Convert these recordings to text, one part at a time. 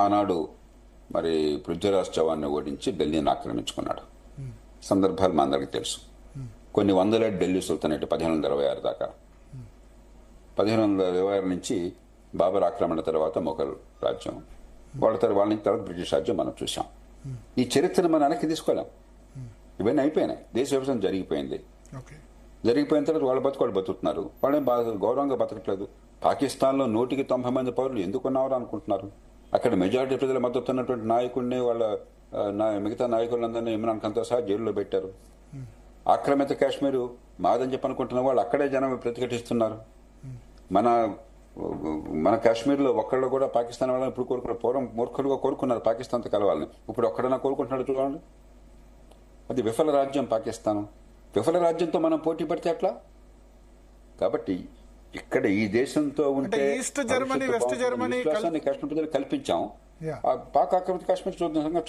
ఆనాడు మరి పృథ్వీరాజ్ చౌహాన్ని ఓడించి ఢిల్లీని ఆక్రమించుకున్నాడు. సందర్భాలు మా అందరికీ తెలుసు. కొన్ని వందల ఢిల్లీ సుల్తానేట్ 1526 దాకా. 1526 నుంచి బాబర్ ఆక్రమణ తర్వాత మొఘల్ రాజ్యం, వాళ్ళ నుంచి తర్వాత బ్రిటిష్ రాజ్యం మనం చూసాం. ఈ చరిత్రను మనం వెనక్కి తీసుకోలేం. ఇవన్నీ అయిపోయినాయి. దేశ విభజన జరిగిపోయింది. జరిగిపోయిన తర్వాత వాళ్ళ బతుకు బతుకుతున్నారు. వాళ్ళేం బాగా గౌరవంగా బతకట్లేదు. పాకిస్తాన్లో 190 మంది పౌరులు ఎందుకున్నారో అనుకుంటున్నారు. అక్కడ మెజారిటీ ప్రజల మద్దతు ఉన్నటువంటి నాయకుడిని వాళ్ళ మిగతా నాయకులందరినీ ఇమ్రాన్ ఖాన్తో సహా జైల్లో పెట్టారు. ఆక్రమిత కాశ్మీర్ మాదని చెప్పి అనుకుంటున్న వాళ్ళు అక్కడే జనం ప్రతిఘటిస్తున్నారు. మన కాశ్మీర్లో ఒక్కళ్ళు కూడా పాకిస్తాన్ వాళ్ళని ఇప్పుడు కోరుకున్నారు. పూర్వం మూర్ఖులుగా కోరుకున్నారు పాకిస్తాన్తో కలవాలని. ఇప్పుడు ఒక్కడన్నా కోరుకుంటున్నాడు చూడండి. అది విఫల రాజ్యం పాకిస్తాన్. విఫల రాజ్యంతో మనం పోటీ పడితే ఎట్లా? కాబట్టి ఇక్కడ ఈ దేశంతో ఉంటే east Germany, west Germany Kashmir ప్రజలు కల్పించాం. పాక్ ఆక్రమిత కాశ్మీర్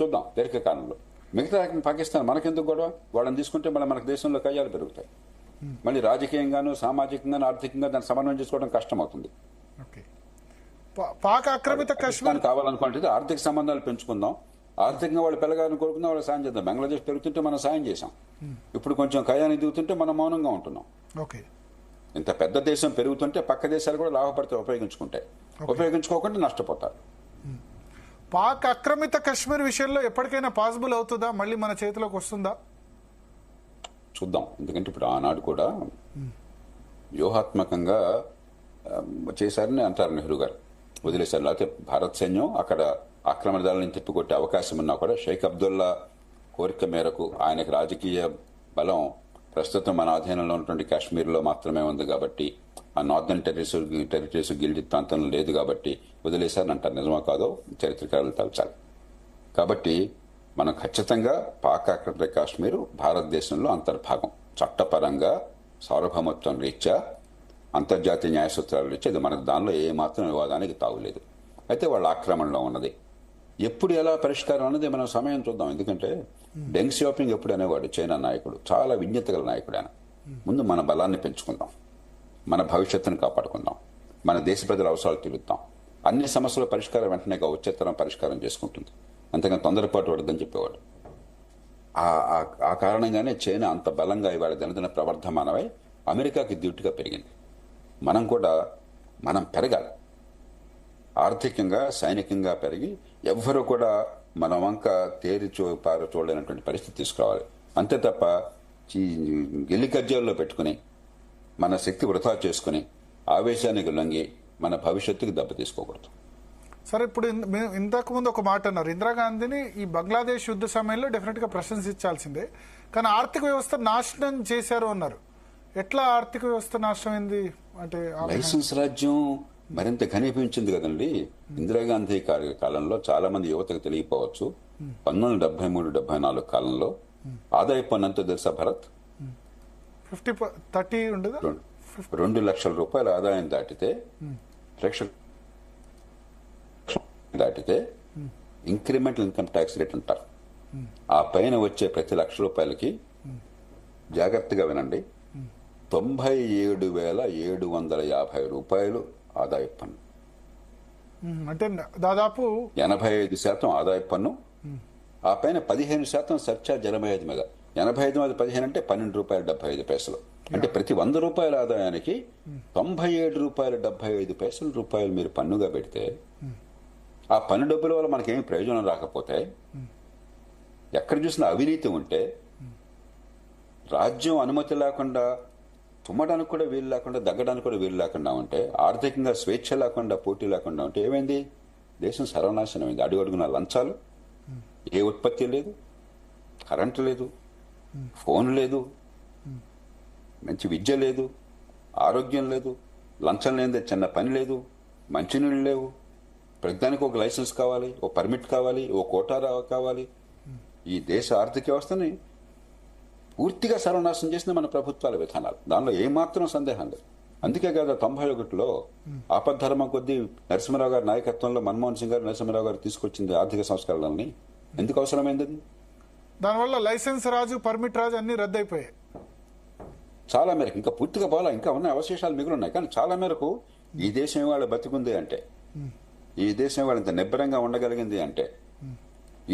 చూద్దాం దీర్ఘకాలంలో. మిగతా పాకిస్తాన్ మనకెందుకు గొడవ? వాళ్ళని తీసుకుంటే మళ్ళీ మనకు దేశంలో కయ్యాలు పెరుగుతాయి. మళ్ళీ రాజకీయంగాను, సామాజికంగాను, ఆర్థికంగా దాన్ని సమన్వయం చేసుకోవడం కష్టం అవుతుంది. పాక్ ఆక్రమిత కాశ్మీర్ కావాలనుకుంటే ఆర్థిక సంబంధాలు పెంచుకుందాం. ఆర్థికంగా వాళ్ళు పెరగాలని కోరుకుందాం, వాళ్ళు సాయం చేద్దాం. బంగ్లాదేశ్ పెరుగుతుంటే మనం సాయం చేశాం. ఇప్పుడు కొంచెం కయాన్ని దిగుతుంటే మనం మౌనంగా ఉంటున్నాం. ఇంత పెద్ద దేశం పెరుగుతుంటే పక్క దేశాలు కూడా లాభపడితే ఉపయోగించుకుంటాయి. ఉపయోగించుకోకుండా నష్టపోతారు. పాక్ ఆక్రమిత కాశ్మీర్ విషయంలో ఎప్పటికైనా పాసిబుల్ అవుతుందా? మళ్ళీ మన చేతిలోకి వస్తుందా? చూద్దాం. ఎందుకంటే ఇప్పుడు ఆనాడు కూడా వ్యూహాత్మకంగా చేశారని అంటారు నెహ్రూ గారు. వదిలేశారు. లేకపోతే భారత సైన్యం అక్కడ ఆక్రమణదారులను తిప్పికొట్టే అవకాశం ఉన్నా కూడా షేక్ అబ్దుల్లా కోరిక మేరకు ఆయనకు రాజకీయ బలం ప్రస్తుతం మన ఆధీనంలో ఉన్నటువంటి కాశ్మీర్లో మాత్రమే ఉంది కాబట్టి, ఆ నార్థన్ టెరిటరీస్ గిల్జిత్ ప్రాంతంలో లేదు కాబట్టి వదిలేశారని అంటారు. నిజమా కాదో చరిత్రకారులు తలచాలి. కాబట్టి మనం ఖచ్చితంగా పాక్ ఆక్రమిత కాశ్మీర్ భారతదేశంలో అంతర్భాగం. చట్టపరంగా సార్వభౌమత్వం రీత్యా అంతర్జాతీయ న్యాయ సూత్రాల రీత్యా ఇది మనకు దానిలో ఏమాత్రం వివాదానికి తావులేదు. అయితే వాళ్ళ ఆక్రమణలో ఉన్నది. ఎప్పుడు ఎలా పరిష్కారం అన్నది మనం సమయం చూద్దాం. ఎందుకంటే డెంగ్ షాపింగ్ ఎప్పుడు అనేవాడు చైనా నాయకుడు, చాలా విజ్ఞత గల నాయకుడు ఆయన. ముందు మన బలాన్ని పెంచుకుందాం, మన భవిష్యత్తును కాపాడుకుందాం, మన దేశ ప్రజల అవసరాలు తీరుద్దాం. అన్ని సమస్యల పరిష్కారం వెంటనే వచ్చేతరం పరిష్కారం చేసుకుంటుంది. అంతేగాని తొందరపాటు పడద్దని చెప్పేవాడు. ఆ కారణంగానే చైనా అంత బలంగా ఇవాళ దినదిన ప్రవర్ధమానమై అమెరికాకి డ్యూటీగా పెరిగింది. మనం పెరగాలి. ఆర్థికంగా, సైనికంగా పెరిగి ఎవ్వరూ కూడా మన వంక చూడలేనటువంటి పరిస్థితి తీసుకురావాలి. అంతే తప్ప గిల్లి కజ్జాల్లో పెట్టుకుని మన శక్తి వృధా చేసుకుని ఆవేశానికి లొంగి మన భవిష్యత్తుకి దెబ్బ తీసుకోకూడదు. సరే, ఇప్పుడు ఇంతకు ముందు ఒక మాట అన్నారు. ఇందిరాగాంధీని ఈ బంగ్లాదేశ్ యుద్ధ సమయంలో డెఫినెట్ గా ప్రశంసించాల్సిందే, కానీ ఆర్థిక వ్యవస్థ నాశనం చేశారు అన్నారు. ఎట్లా ఆర్థిక వ్యవస్థ నాశనం అయింది అంటే? లైసెన్స్ రాజ్యం మరింత ఘనీపించింది కదండి. ఇందిరాగాంధీ కాలంలో చాలా మంది యువతకు తెలియకపోవచ్చు. 1973-74 కాలంలో ఆదాయ పన్ను అంతా తెలుసా భరత్? 30 ఉండదు. 2 లక్షల రూపాయల ఆదాయం దాటితే ఇంక్రిమెంటల్ ఇన్కమ్ ట్యాక్స్ రేట్ అంటారు. ఆ పైన వచ్చే ప్రతి ₹1,00,000కి జాగ్రత్తగా వినండి, 97,750 ఆదాయ పన్ను. అంటే దాదాపు 85% ఆదాయ పన్ను. ఆ పైన 15% సర్చార్జ్ 85 మీద. 85 మీద 15 అంటే ₹12.75. అంటే ప్రతి ₹100 ఆదాయానికి ₹97.75 మీరు పన్నుగా పెడితే ఆ పన్ను డబ్బుల వల్ల మనకేమి ప్రయోజనం రాకపోతే, ఎక్కడ చూసినా అవినీతి ఉంటే, రాజ్యం అనుమతి లేకుండా తుమ్మడానికి కూడా వీలు లేకుండా, దగ్గడానికి కూడా వీలు లేకుండా ఉంటే, ఆర్థికంగా స్వేచ్ఛ లేకుండా, పోటీ లేకుండా ఉంటే ఏమైంది? దేశం సర్వనాశనం అయింది. అడుగడుగున లంచాలు, ఏ ఉత్పత్తి లేదు, కరెంటు లేదు, ఫోన్ లేదు, మంచి విద్య లేదు, ఆరోగ్యం లేదు, లంచం లేనిదే చిన్న పని లేదు, మంచినీళ్ళు లేవు, ప్రతిదానికి ఒక లైసెన్స్ కావాలి, ఓ పర్మిట్ కావాలి, ఓ కోటా కావాలి. ఈ దేశ ఆర్థిక వ్యవస్థని పూర్తిగా సర్వనాశనం చేసిన మన ప్రభుత్వాల విధానాలు. దానిలో ఏమాత్రం సందేహం లేదు. అందుకే కదా 91లో ఆపద్ధర్మ కొద్దీ నరసింహరావు గారి నాయకత్వంలో మన్మోహన్ సింగ్ గారు, నరసింహరావు గారు తీసుకొచ్చింది ఆర్థిక సంస్కరణల్ని. ఎందుకు అవసరమైంది? దానివల్ల లైసెన్స్ రాజు, పర్మిట్ రాజు అన్ని రద్దయిపోయాయి. చాలా మేరకు, ఇంకా పూర్తిగా పోలా, ఇంకా ఉన్న అవశేషాలు మిగిలి ఉన్నాయి. కానీ చాలా మేరకు ఈ దేశం ఇవాళ బతికుంది అంటే ఈ దేశం వాళ్ళంత నిబ్బరంగా ఉండగలిగింది అంటే,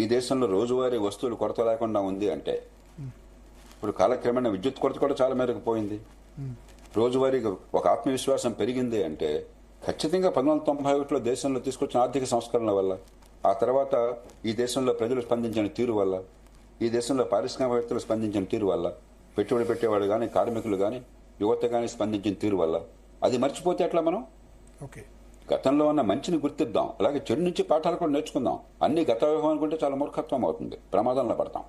ఈ దేశంలో రోజువారీ వస్తువులు కొరత లేకుండా ఉంది అంటే, ఇప్పుడు కాలక్రమేణా విద్యుత్ కొరత కూడా చాలా మేరకు పోయింది. రోజువారీ ఒక ఆత్మవిశ్వాసం పెరిగింది అంటే ఖచ్చితంగా 1991లో దేశంలో తీసుకొచ్చిన ఆర్థిక సంస్కరణల వల్ల, ఆ తర్వాత ఈ దేశంలో ప్రజలు స్పందించిన తీరు వల్ల, ఈ దేశంలో పారిశ్రామికవేత్తలు స్పందించిన తీరు వల్ల, పెట్టుబడి పెట్టేవాడు కానీ, కార్మికులు కానీ, యువత కానీ స్పందించిన తీరు వల్ల. అది మర్చిపోతే ఎట్లా మనం? ఓకే, గతంలో ఉన్న మంచిని గుర్తిద్దాం, అలాగే చెడు నుంచి పాఠాలు కూడా నేర్చుకుందాం. అన్ని గత వైభవం అనుకుంటే చాలా మూర్ఖత్వం అవుతుంది, ప్రమాదంలో పడతాం.